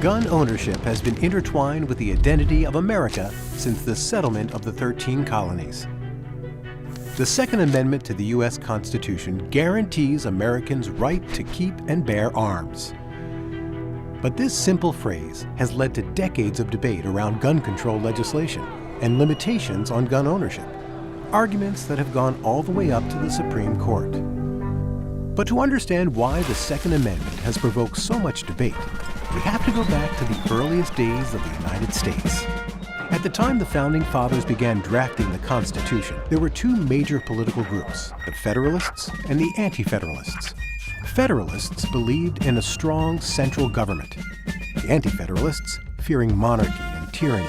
Gun ownership has been intertwined with the identity of America since the settlement of the 13 colonies. The Second Amendment to the U.S. Constitution guarantees Americans' right to keep and bear arms. But this simple phrase has led to decades of debate around gun control legislation and limitations on gun ownership, arguments that have gone all the way up to the Supreme Court. But to understand why the Second Amendment has provoked so much debate, we have to go back to the earliest days of the United States. At the time the Founding Fathers began drafting the Constitution, there were two major political groups, the Federalists and the Anti-Federalists. Federalists believed in a strong central government. The Anti-Federalists, fearing monarchy and tyranny,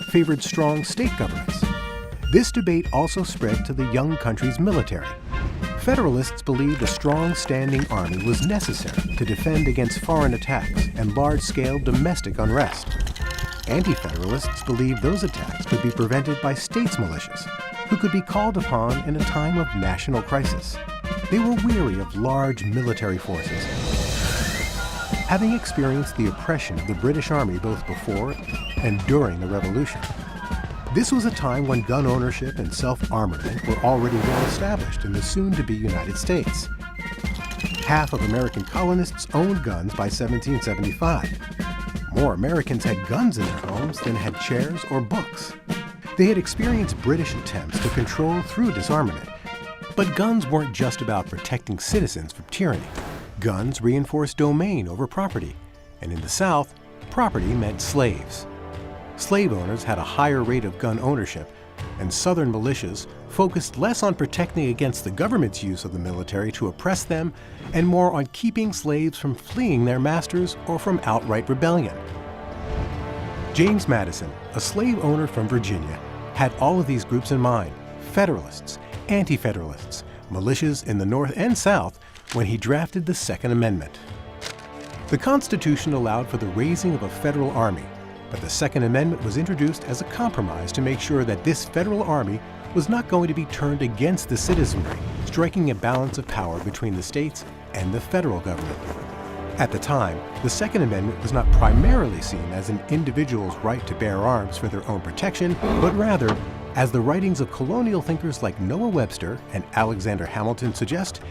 favored strong state governments. This debate also spread to the young country's military. Federalists believed a strong standing army was necessary to defend against foreign attacks and large-scale domestic unrest. Anti-Federalists believed those attacks could be prevented by states' militias, who could be called upon in a time of national crisis. They were weary of large military forces, having experienced the oppression of the British Army both before and during the Revolution. This was a time when gun ownership and self-armament were already well established in the soon-to-be United States. Half of American colonists owned guns by 1775. More Americans had guns in their homes than had chairs or books. They had experienced British attempts to control through disarmament. But guns weren't just about protecting citizens from tyranny. Guns reinforced domain over property, and in the South, property meant slaves. Slave owners had a higher rate of gun ownership, and Southern militias focused less on protecting against the government's use of the military to oppress them and more on keeping slaves from fleeing their masters or from outright rebellion. James Madison, a slave owner from Virginia, had all of these groups in mind: Federalists, Anti-Federalists, militias in the North and South, when he drafted the Second Amendment. The Constitution allowed for the raising of a federal army, but the Second Amendment was introduced as a compromise to make sure that this federal army was not going to be turned against the citizenry, striking a balance of power between the states and the federal government. At the time, the Second Amendment was not primarily seen as an individual's right to bear arms for their own protection, but rather, as the writings of colonial thinkers like Noah Webster and Alexander Hamilton suggest,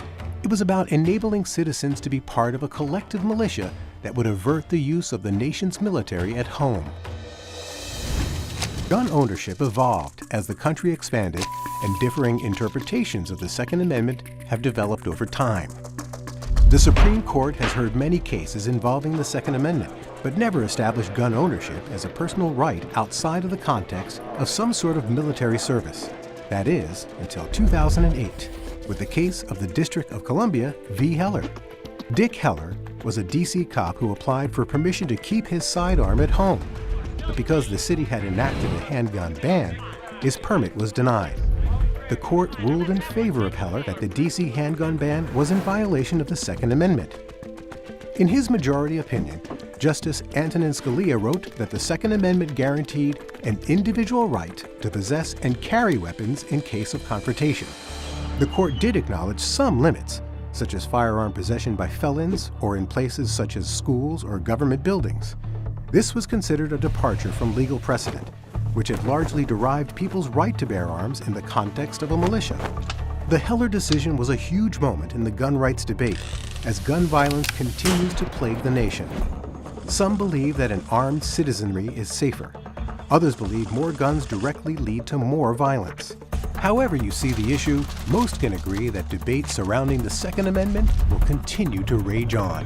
it was about enabling citizens to be part of a collective militia that would avert the use of the nation's military at home. Gun ownership evolved as the country expanded, and differing interpretations of the Second Amendment have developed over time. The Supreme Court has heard many cases involving the Second Amendment, but never established gun ownership as a personal right outside of the context of some sort of military service. That is, until 2008, with the case of the District of Columbia v. Heller. Dick Heller was a D.C. cop who applied for permission to keep his sidearm at home, but because the city had enacted a handgun ban, his permit was denied. The court ruled in favor of Heller that the D.C. handgun ban was in violation of the Second Amendment. In his majority opinion, Justice Antonin Scalia wrote that the Second Amendment guaranteed an individual right to possess and carry weapons in case of confrontation. The court did acknowledge some limits, such as firearm possession by felons or in places such as schools or government buildings. This was considered a departure from legal precedent, which had largely derived people's right to bear arms in the context of a militia. The Heller decision was a huge moment in the gun rights debate, as gun violence continues to plague the nation. Some believe that an armed citizenry is safer. Others believe more guns directly lead to more violence. However you see the issue, most can agree that debate surrounding the Second Amendment will continue to rage on.